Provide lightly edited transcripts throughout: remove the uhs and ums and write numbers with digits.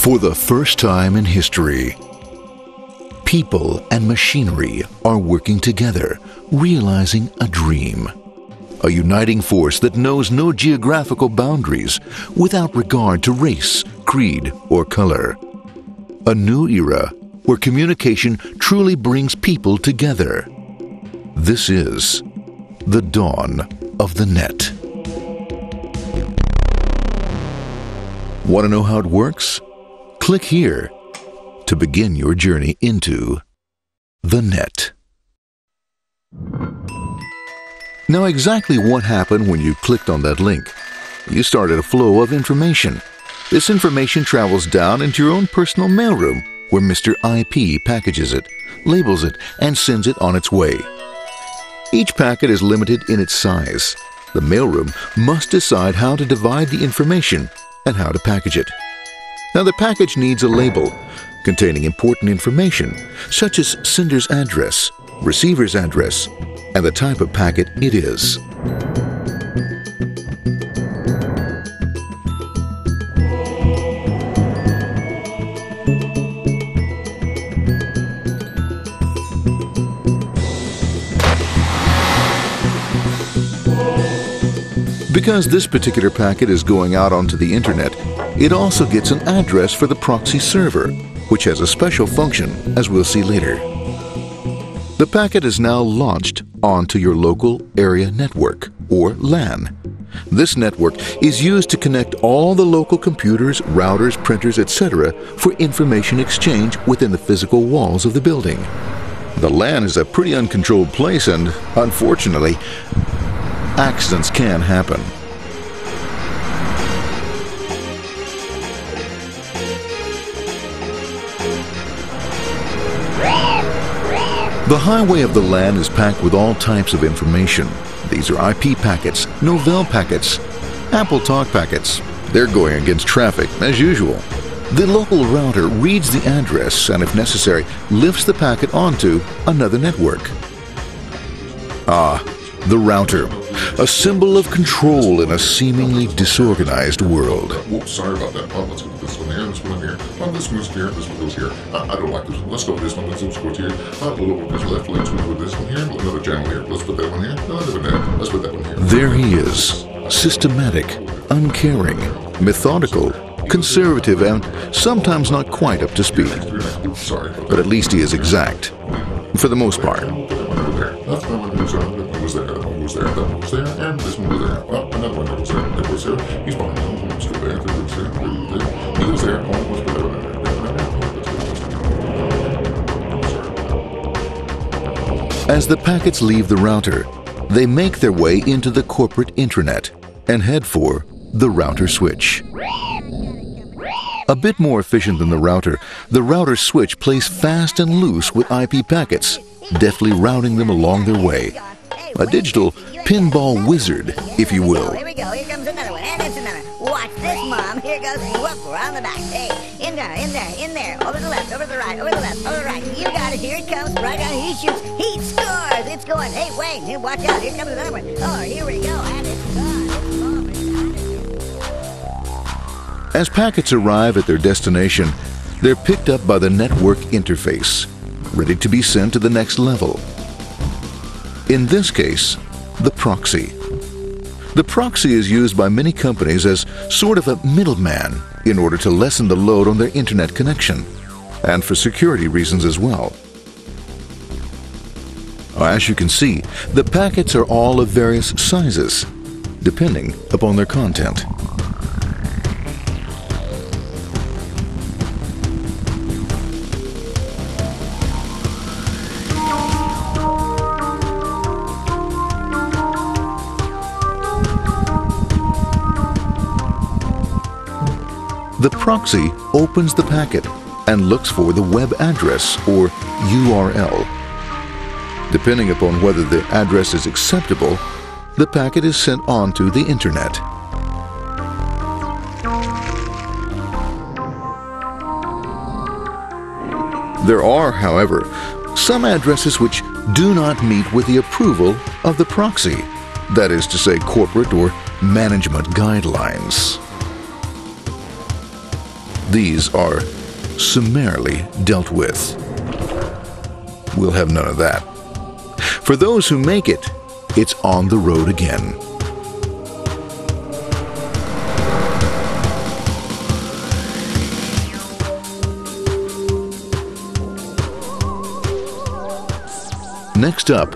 For the first time in history, people and machinery are working together, realizing a dream. A uniting force that knows no geographical boundaries without regard to race, creed, or color. A new era where communication truly brings people together. This is the dawn of the net. Want to know how it works? Click here to begin your journey into the net. Now, exactly what happened when you clicked on that link? You started a flow of information. This information travels down into your own personal mailroom, where Mr. IP packages it, labels it, and sends it on its way. Each packet is limited in its size. The mailroom must decide how to divide the information and how to package it. Now, the package needs a label containing important information, such as sender's address, receiver's address, and the type of packet it is. Because this particular packet is going out onto the internet, it also gets an address for the proxy server, which has a special function, as we'll see later. The packet is now launched onto your local area network, or LAN. This network is used to connect all the local computers, routers, printers, etc. for information exchange within the physical walls of the building. The LAN is a pretty uncontrolled place, and unfortunately, accidents can happen. The highway of the LAN is packed with all types of information. These are IP packets, Novell packets, Apple Talk packets. They're going against traffic, as usual. The local router reads the address and, if necessary, lifts the packet onto another network. The router, a symbol of control in a seemingly disorganized world. Whoops, sorry about that. Let's go with this one here, this one here. This one goes here, this one goes here. I don't like this one. Let's go with this one. Let's go here. A little bit left. Let's go with this one here. Another channel here. Let's put that one here. Another one there. Let's put that one here. There he is. Systematic, uncaring, methodical, conservative, and sometimes not quite up to speed. Sorry. But at least he is exact, for the most part. That one goes there. That one goes there. That one goes there. That one goes there. And this one goes there. Well, another one goes there. That goes there. He's behind him. Let's go there. That goes there. He goes there. Oh, let's put that one there. As the packets leave the router, they make their way into the corporate intranet and head for the router switch. A bit more efficient than the router switch plays fast and loose with IP packets, deftly routing them along their way. A digital pinball wizard, if you will. Here we go. Here comes another one. And it's another. Watch this, Mom. Here goes. Whoop, around the back. Hey, in there. Over the left, over the right, over the left, over the right. You got it. Here it comes. Right on. He shoots. He scores. It's going. Hey, wait. Here, watch out. Here comes another one. Oh, here we go. And it's gone. It's gone. As packets arrive at their destination, they're picked up by the network interface, ready to be sent to the next level. In this case, the proxy. The proxy is used by many companies as sort of a middleman in order to lessen the load on their internet connection, and for security reasons as well. As you can see, the packets are all of various sizes, depending upon their content. The proxy opens the packet and looks for the web address, or URL. Depending upon whether the address is acceptable, the packet is sent on to the internet. There are, however, some addresses which do not meet with the approval of the proxy, that is to say, corporate or management guidelines. these are summarily dealt with. We'll have none of that. For those who make it, it's on the road again. Next up,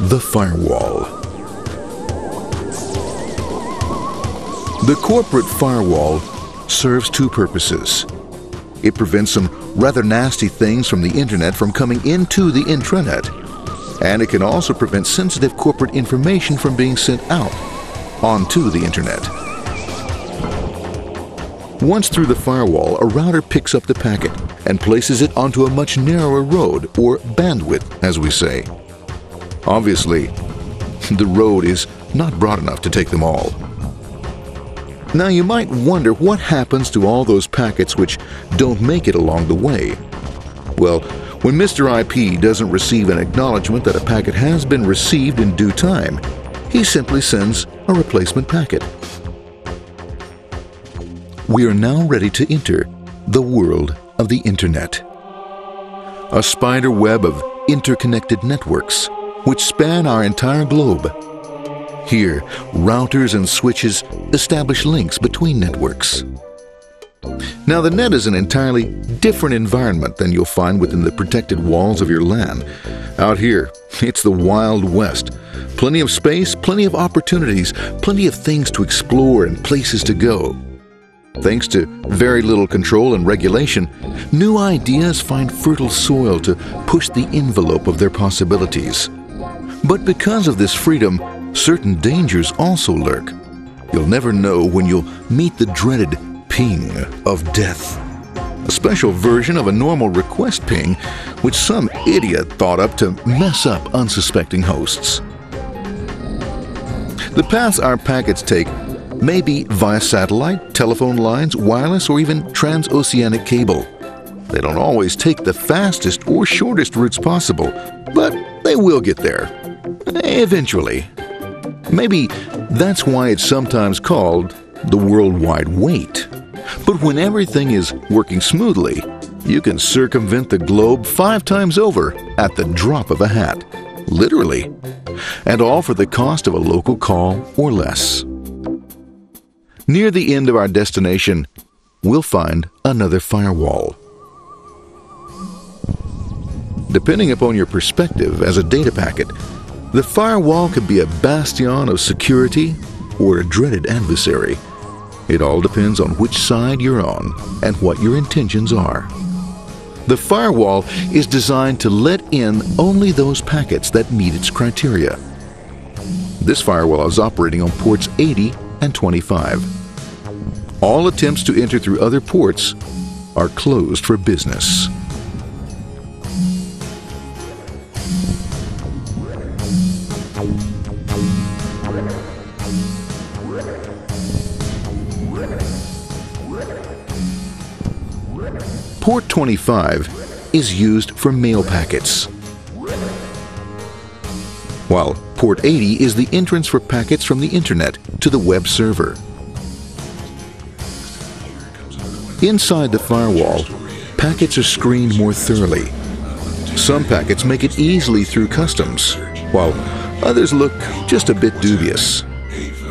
the firewall. The corporate firewall serves two purposes. It prevents some rather nasty things from the internet from coming into the intranet, and it can also prevent sensitive corporate information from being sent out onto the internet. Once through the firewall, a router picks up the packet and places it onto a much narrower road, or bandwidth, as we say. Obviously, the road is not broad enough to take them all. Now you might wonder what happens to all those packets which don't make it along the way. Well, when Mr. IP doesn't receive an acknowledgement that a packet has been received in due time, he simply sends a replacement packet. We are now ready to enter the world of the Internet. A spider web of interconnected networks which span our entire globe. Here, routers and switches establish links between networks. Now, the net is an entirely different environment than you'll find within the protected walls of your LAN. Out here, it's the Wild West. Plenty of space, plenty of opportunities, plenty of things to explore and places to go. Thanks to very little control and regulation, new ideas find fertile soil to push the envelope of their possibilities. But because of this freedom, certain dangers also lurk. You'll never know when you'll meet the dreaded ping of death. A special version of a normal request ping, which some idiot thought up to mess up unsuspecting hosts. The paths our packets take may be via satellite, telephone lines, wireless, or even transoceanic cable. They don't always take the fastest or shortest routes possible, but they will get there. Eventually. Maybe that's why it's sometimes called the worldwide wait. But when everything is working smoothly, you can circumvent the globe 5 times over at the drop of a hat. Literally. And all for the cost of a local call or less. Near the end of our destination, we'll find another firewall. Depending upon your perspective as a data packet, the firewall could be a bastion of security or a dreaded adversary. It all depends on which side you're on and what your intentions are. The firewall is designed to let in only those packets that meet its criteria. This firewall is operating on ports 80 and 25. All attempts to enter through other ports are closed for business. Port 25 is used for mail packets, while Port 80 is the entrance for packets from the Internet to the web server. Inside the firewall, packets are screened more thoroughly. Some packets make it easily through customs, while others look just a bit dubious.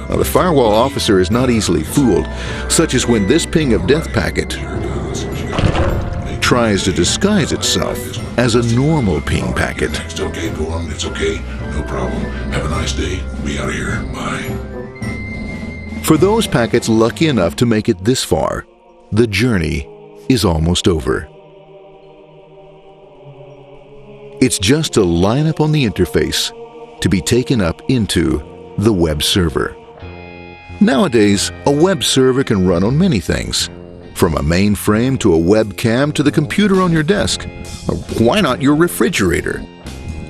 Now, the firewall officer is not easily fooled, such as when this ping of death packet tries to disguise itself as a normal ping packet. It's okay, go on, it's okay, no problem. Have a nice day, we out of here, bye. For those packets lucky enough to make it this far, the journey is almost over. It's just a line up on the interface to be taken up into the web server. Nowadays, a web server can run on many things, from a mainframe to a webcam to the computer on your desk, or why not your refrigerator?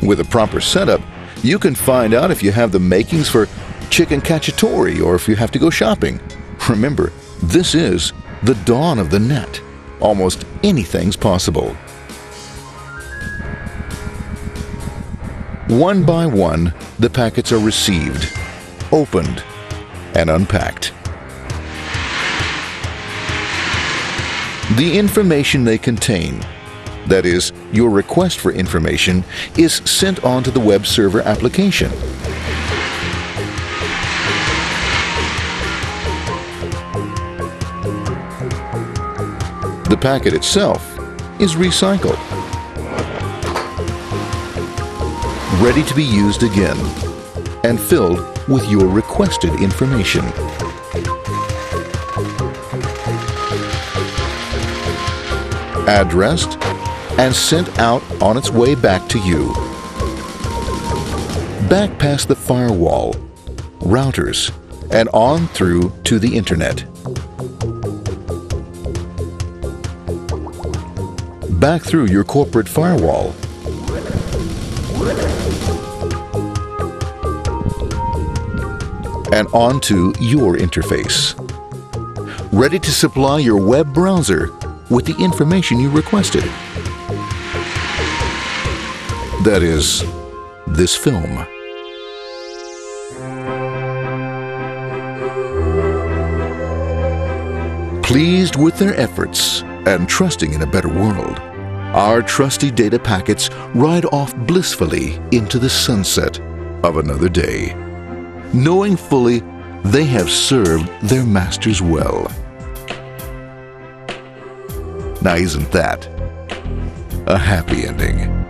With a proper setup, you can find out if you have the makings for chicken cacciatore or if you have to go shopping. Remember, this is the dawn of the net. Almost anything's possible. One by one, the packets are received, opened, and unpacked. The information they contain, that is, your request for information, is sent on to the web server application. The packet itself is recycled, ready to be used again, and filled with your requested information. Addressed and sent out on its way back to you. Back past the firewall, routers, and on through to the internet. Back through your corporate firewall. And onto your interface. Ready to supply your web browser with the information you requested. That is, this film. Pleased with their efforts and trusting in a better world, our trusty data packets ride off blissfully into the sunset of another day, knowing fully they have served their masters well. Now, isn't that a happy ending?